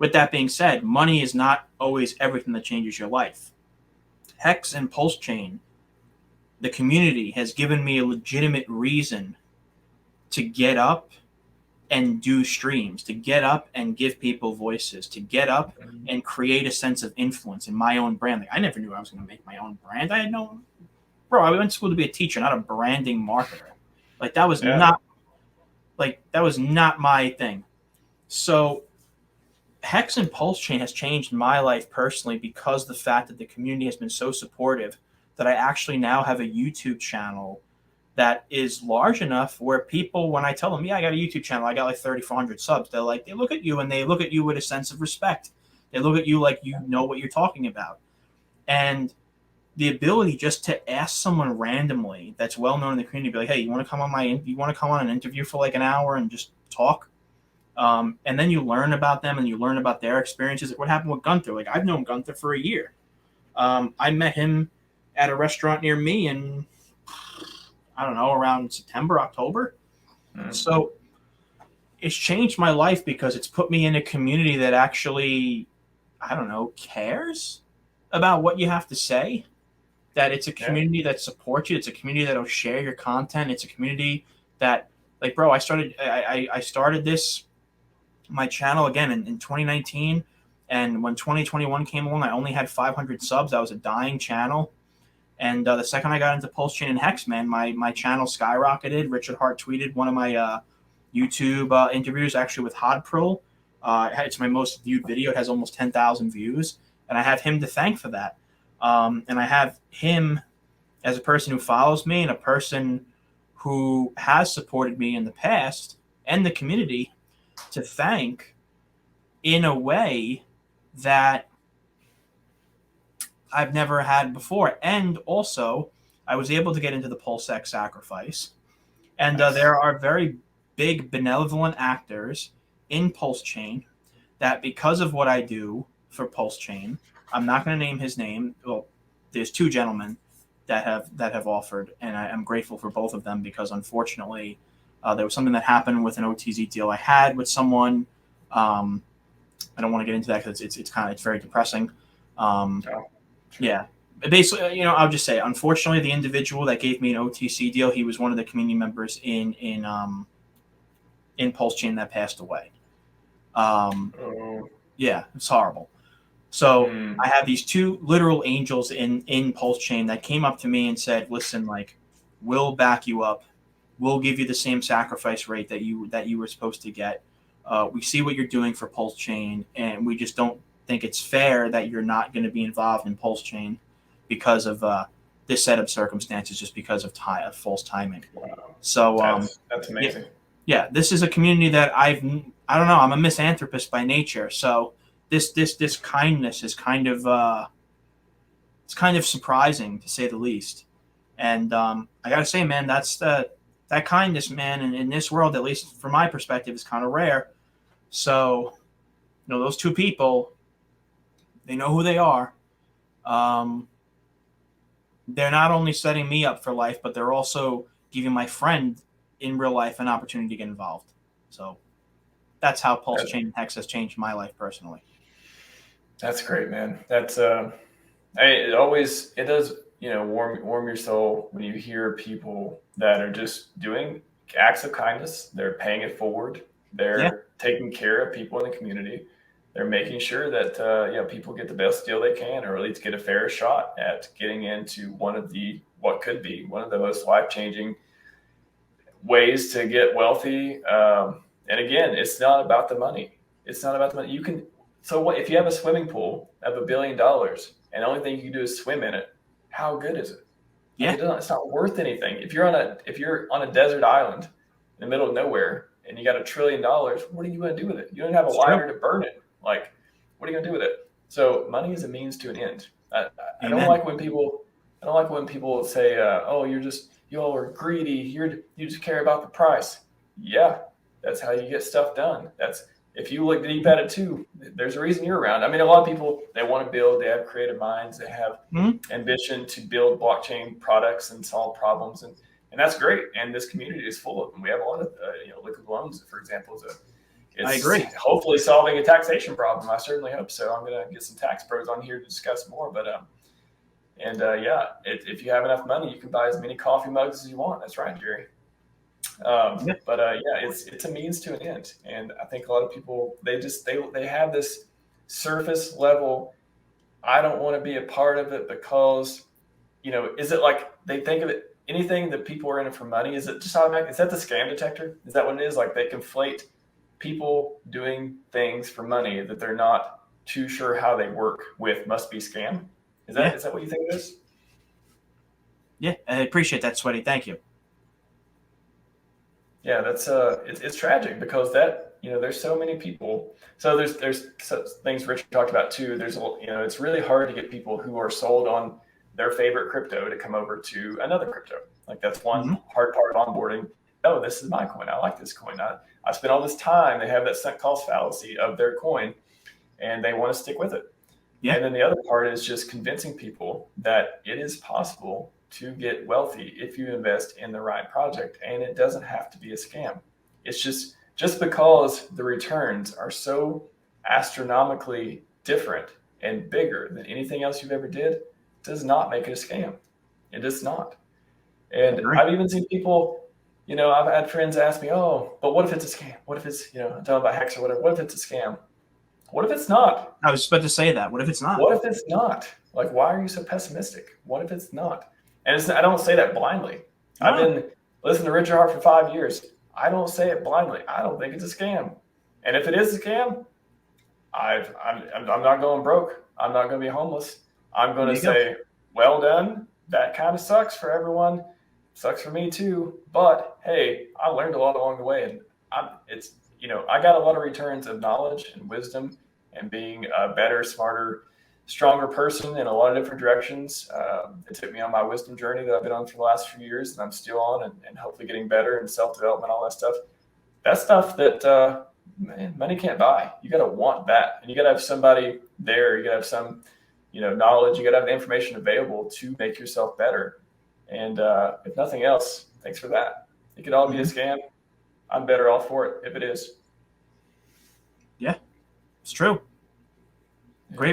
with that being said, money is not always everything that changes your life. Hex and PulseChain, the community, has given me a legitimate reason to get up and do streams, to get up and give people voices, to get up and create a sense of influence in my own brand. Like, I never knew I was going to make my own brand. I had no, bro, I went to school to be a teacher, not a branding marketer. Like, that was not my thing. So Hex and PulseChain has changed my life personally because the fact that the community has been so supportive that I actually now have a YouTube channel that is large enough where people, when I tell them, yeah, I got a YouTube channel, I got like 3,400 subs, they're like, they look at you and they look at you with a sense of respect. They look at you like you know what you're talking about. And the ability just to ask someone randomly that's well known in the community, be like, hey, you want to come on an interview for like an hour and just talk? And then you learn about them and you learn about their experiences. What happened with Gunther? Like, I've known Gunther for a year. I met him at a restaurant near me in, I don't know, around September, October. So it's changed my life because it's put me in a community that actually, I don't know, cares about what you have to say. That it's a community that supports you. It's a community that'll share your content. It's a community that, like, bro, I started my channel again in 2019. And when 2021 came along, I only had 500 subs. I was a dying channel. And the second I got into PulseChain and Hex, man, my channel skyrocketed. Richard Hart tweeted one of my YouTube interviews, actually with Hodpril. It's my most viewed video. It has almost 10,000 views. And I have him to thank for that. And I have him as a person who follows me and a person who has supported me in the past and the community to thank in a way that I've never had before. And also, I was able to get into the PulseX sacrifice. And there are very big benevolent actors in PulseChain that, because of what I do for PulseChain, I'm not going to name his name. Well, there's two gentlemen that have offered, and I'm grateful for both of them because, unfortunately, there was something that happened with an OTZ deal I had with someone. I don't want to get into that because it's very depressing. Yeah, basically, I'll just say, unfortunately, the individual that gave me an OTC deal, he was one of the community members in PulseChain that passed away. Yeah, it's horrible. So I have these two literal angels in PulseChain that came up to me and said, listen, like, we'll back you up. We'll give you the same sacrifice rate that you were supposed to get. We see what you're doing for PulseChain, and we just don't think it's fair that you're not going to be involved in PulseChain because of this set of circumstances, just because of false timing. Wow. So that's amazing. Yeah, this is a community that I don't know. I'm a misanthropist by nature, so this kindness is kind of it's kind of surprising, to say the least. And I gotta say, man, that kindness, man, in this world, at least from my perspective, is kind of rare. So, those two people, they know who they are. They're not only setting me up for life, but they're also giving my friend in real life an opportunity to get involved. So that's how PulseChain and Hex has changed my life personally. That's great, man. That's it does warm your soul when you hear people that are just doing acts of kindness. They're paying it forward. They're taking care of people in the community. They're making sure that people get the best deal they can, or at least get a fair shot at getting into what could be one of the most life-changing ways to get wealthy. And again, it's not about the money. It's not about the money. So if you have a swimming pool of $1 billion and the only thing you can do is swim in it, how good is it? Yeah, it's not worth anything. If you're on a desert island in the middle of nowhere and you got $1 trillion, what are you going to do with it? You don't have a lighter to burn it. Like, what are you going to do with it? So money is a means to an end. I don't like when people say, "Oh, you all are greedy. You just care about the price." Yeah, that's how you get stuff done. If you look deep at it too, there's a reason you're around. I mean, a lot of people, they want to build, they have creative minds, they have ambition to build blockchain products and solve problems, and that's great. And this community is full of them. We have a lot of Liquid Loans, for example, I it's agree. hopefully solving a taxation problem. I certainly hope so. I'm going to get some tax pros on here to discuss more. But if you have enough money, you can buy as many coffee mugs as you want. That's right, Jerry. Yeah. It's a means to an end, and I think a lot of people they have this surface level. I don't want to be a part of it because, is it like they think of it? Anything that people are in it for money, is it just automatic? Is that the scam detector? Is that what it is? Like they conflate people doing things for money that they're not too sure how they work with must be scam. Is that what you think it is? Yeah, I appreciate that, Sweaty. Thank you. Yeah, that's it's tragic because there's so many people. So there's things Richard talked about too. It's really hard to get people who are sold on their favorite crypto to come over to another crypto. Like that's one hard part of onboarding. Oh, this is my coin. I like this coin. I spent all this time. They have that sunk cost fallacy of their coin, and they want to stick with it. Yeah. And then the other part is just convincing people that it is possible to get wealthy if you invest in the right project, and it doesn't have to be a scam. It's just because the returns are so astronomically different and bigger than anything else you've ever did does not make it a scam. It does not. And I've even seen people, I've had friends ask me, oh, but what if it's a scam? What if it's, I'm talking about HEX or whatever. What if it's a scam? What if it's not? I was about to say that. What if it's not? What if it's not? Like, why are you so pessimistic? What if it's not? And I don't say that blindly. No. I've been listening to Richard Heart for 5 years. I don't say it blindly. I don't think it's a scam. And if it is a scam, I'm not going broke. I'm not going to be homeless. I'm going to say, well done. That kind of sucks for everyone. Sucks for me too. But hey, I learned a lot along the way, and I got a lot of returns of knowledge and wisdom and being a better, smarter, stronger person in a lot of different directions. It took me on my wisdom journey that I've been on for the last few years, and I'm still on, and hopefully getting better and self-development, all that stuff. That's stuff that money can't buy. You got to want that, and you got to have somebody there. You got to have some, knowledge. You got to have the information available to make yourself better. And if nothing else, thanks for that. It could all be a scam. I'm better off for it if it is. Yeah, it's true. Great